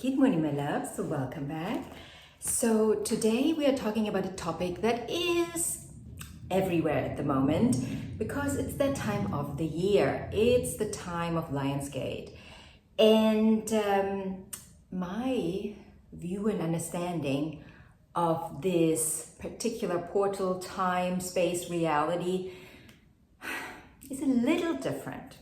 Good morning, my loves. So welcome back. So today we are talking about a topic that is everywhere at the moment because it's that time of the year. It's the time of Lionsgate. And my view and understanding of this particular portal, time, space, reality is a little different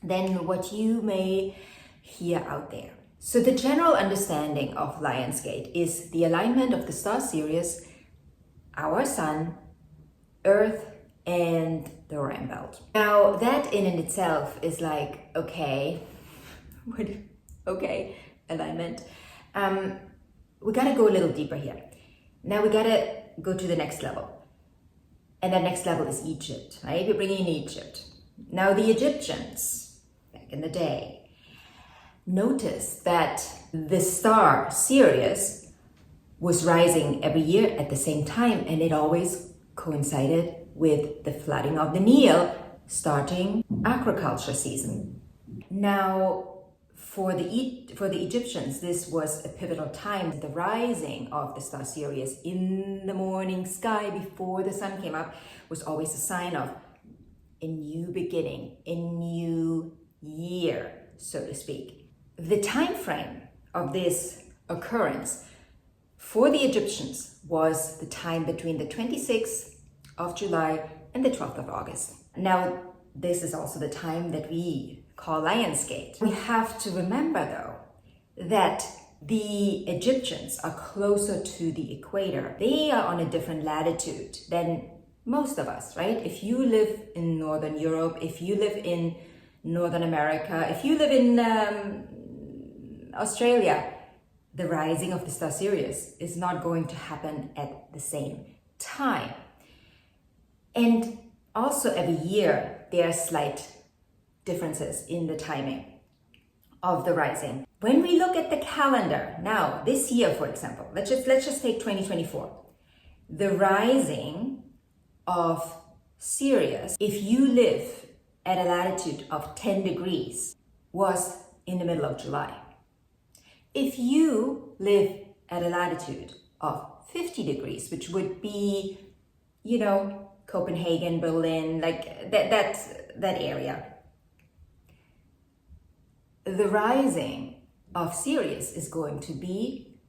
than what you may hear out there. So the general understanding of Lionsgate is the alignment of the star Sirius, our sun, Earth, and the Orion Belt. Now that in and itself is like, okay, alignment. We gotta go a little deeper here. Now we gotta go to the next level. And that next level is Egypt, right? We're bringing in Egypt. Now the Egyptians, back in the day, noticed that the star Sirius was rising every year at the same time, and it always coincided with the flooding of the Nile, starting agriculture season. Now, for the Egyptians, this was a pivotal time. The rising of the star Sirius in the morning sky before the sun came up was always a sign of a new beginning, a new year, so to speak. The time frame of this occurrence for the Egyptians was the time between the 26th of July and the 12th of August. Now, this is also the time that we call Lionsgate. We have to remember, though, that the Egyptians are closer to the equator. They are on a different latitude than most of us, right? If you live in Northern Europe, if you live in Northern America, if you live in Australia, the rising of the star Sirius is not going to happen at the same time. And also every year, there are slight differences in the timing of the rising. When we look at the calendar, now this year, for example, let's just take 2024. The rising of Sirius, if you live at a latitude of 10 degrees, was in the middle of July. If you live at a latitude of 50 degrees, which would be, Copenhagen, Berlin, like that area, the rising of Sirius is going to be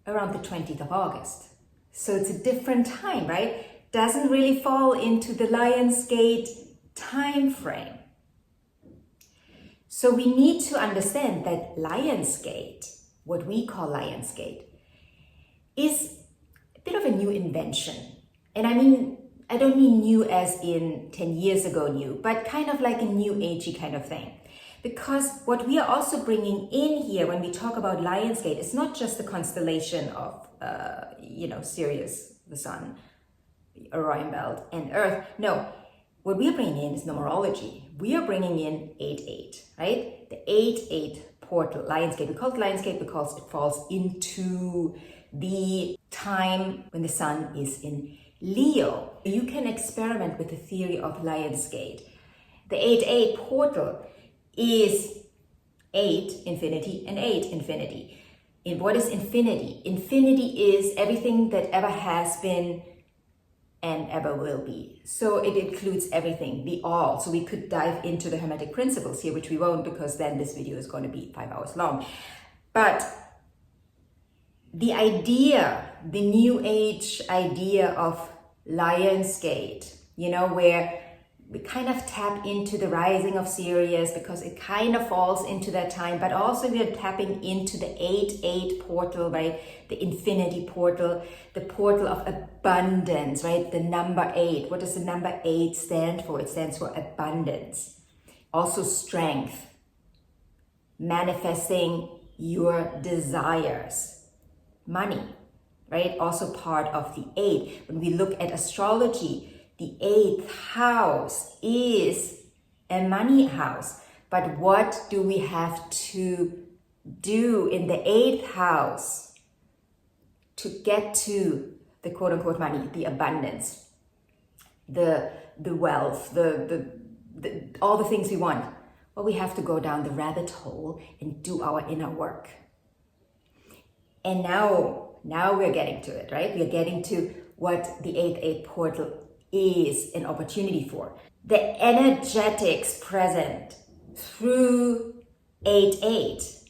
around the 20th of August. So it's a different time, right? Doesn't really fall into the Lionsgate time frame. So we need to understand that Lionsgate, what we call Lionsgate, is a bit of a new invention. And I don't mean new as in 10 years ago new, but kind of like a new agey kind of thing. Because what we are also bringing in here when we talk about Lionsgate is not just the constellation of, Sirius, the sun, Orion Belt, and Earth. No, what we are bringing in is numerology. We are bringing in 8-8, right? The 8-8 portal, Lionsgate. We call it Lionsgate because it falls into the time when the sun is in Leo. You can experiment with the theory of Lionsgate. The 8-8 portal is 8 infinity and 8 infinity. And what is infinity? Infinity is everything that ever has been and ever will be. So it includes everything, the all. So we could dive into the Hermetic principles here, which we won't because then this video is going to be 5 hours long. But the idea, the new age idea of Lionsgate, where we kind of tap into the rising of Sirius because it kind of falls into that time, but also we are tapping into the 8-8 portal, right? The infinity portal, the portal of abundance, right? The number 8. What does the number 8 stand for? It stands for abundance. Also strength, manifesting your desires, money, right? Also part of the 8. When we look at astrology, the 8th house is a money house. But what do we have to do in the 8th house to get to the quote-unquote money, the abundance, the wealth, the all the things we want? Well, we have to go down the rabbit hole and do our inner work. And now we're getting to it, right? We're getting to what the 8th portal is an opportunity for. The energetics present through 8-8,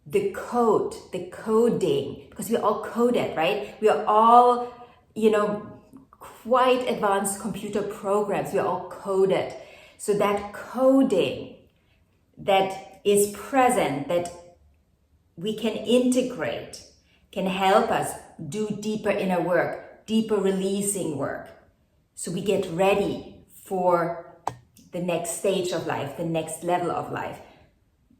the code, the coding, because we're all coded, right? We are all, quite advanced computer programs. We are all coded. So that coding that is present, that we can integrate, can help us do deeper inner work, deeper releasing work. So we get ready for the next stage of life, the next level of life,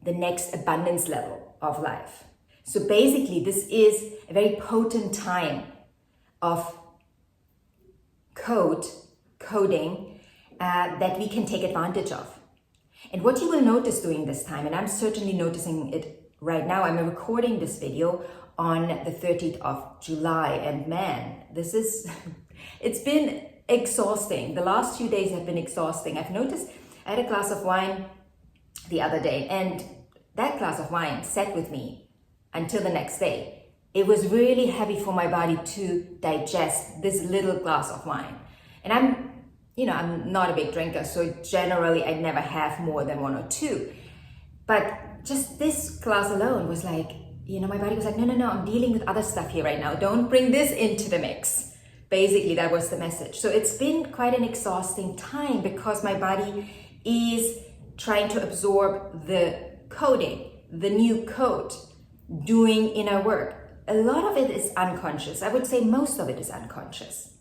the next abundance level of life. So basically, this is a very potent time of coding that we can take advantage of. And what you will notice during this time, and I'm certainly noticing it right now, I'm recording this video on the 30th of July, and man, it's been exhausting. The last few days have been exhausting. I've noticed I had a glass of wine the other day, and that glass of wine sat with me until the next day. It was really heavy for my body to digest this little glass of wine. And I'm not a big drinker, so generally I never have more than 1 or 2. But just this glass alone was like, my body was like, no, I'm dealing with other stuff here right now. Don't bring this into the mix. Basically, that was the message. So it's been quite an exhausting time because my body is trying to absorb the coding, the new code, doing inner work. A lot of it is unconscious. I would say most of it is unconscious.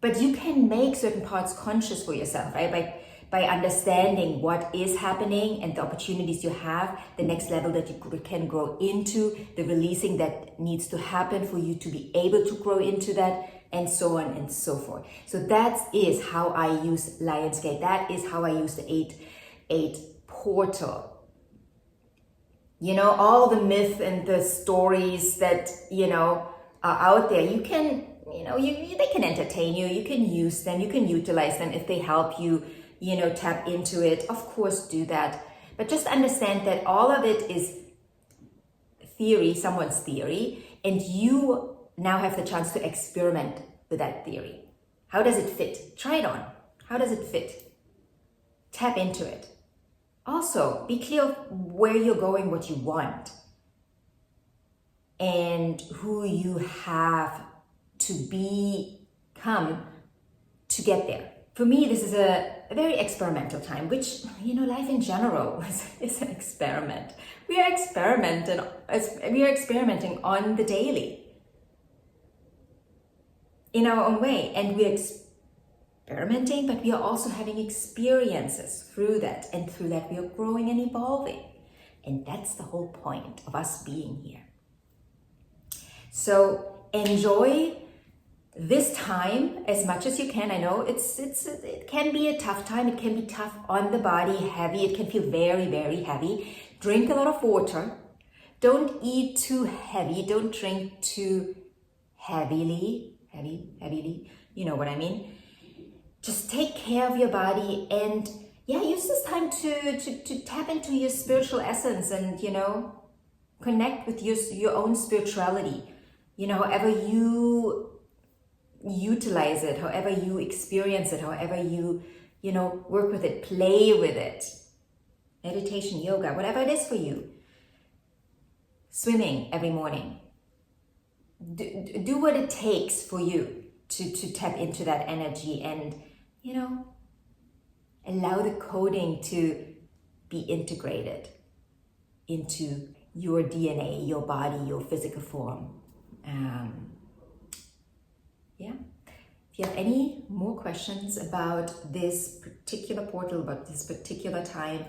But you can make certain parts conscious for yourself, right? By understanding what is happening and the opportunities you have, the next level that you can grow into, the releasing that needs to happen for you to be able to grow into that, and so on and so forth. So that is how I use Lion's Gate. That is how I use the 8-8 portal. All the myth and the stories that, are out there, you can, they can entertain you, you can use them, you can utilize them if they help you, tap into it. Of course, do that. But just understand that all of it is theory, someone's theory, and you now have the chance to experiment with that theory. How does it fit? Try it on. How does it fit? Tap into it. Also, be clear of where you're going, what you want, and who you have to become to get there. For me, this is a very experimental time, which, life in general is an experiment. We are experimenting on the daily in our own way, and we're experimenting, but we are also having experiences through that, and through that we are growing and evolving. And that's the whole point of us being here. So enjoy this time as much as you can. I know it can be a tough time. It can be tough on the body, heavy. It can feel very, very heavy. Drink a lot of water. Don't eat too heavy. Don't drink too heavily. You know what I mean? Just take care of your body, and use this time to tap into your spiritual essence and, connect with your own spirituality. However you utilize it, however you experience it, however you work with it, play with it. Meditation, yoga, whatever it is for you. Swimming every morning. Do what it takes for you to tap into that energy and, allow the coding to be integrated into your DNA, your body, your physical form. If you have any more questions about this particular portal, about this particular time,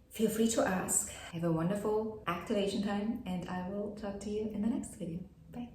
feel free to ask. Have a wonderful activation time, and I will talk to you in the next video. Bye.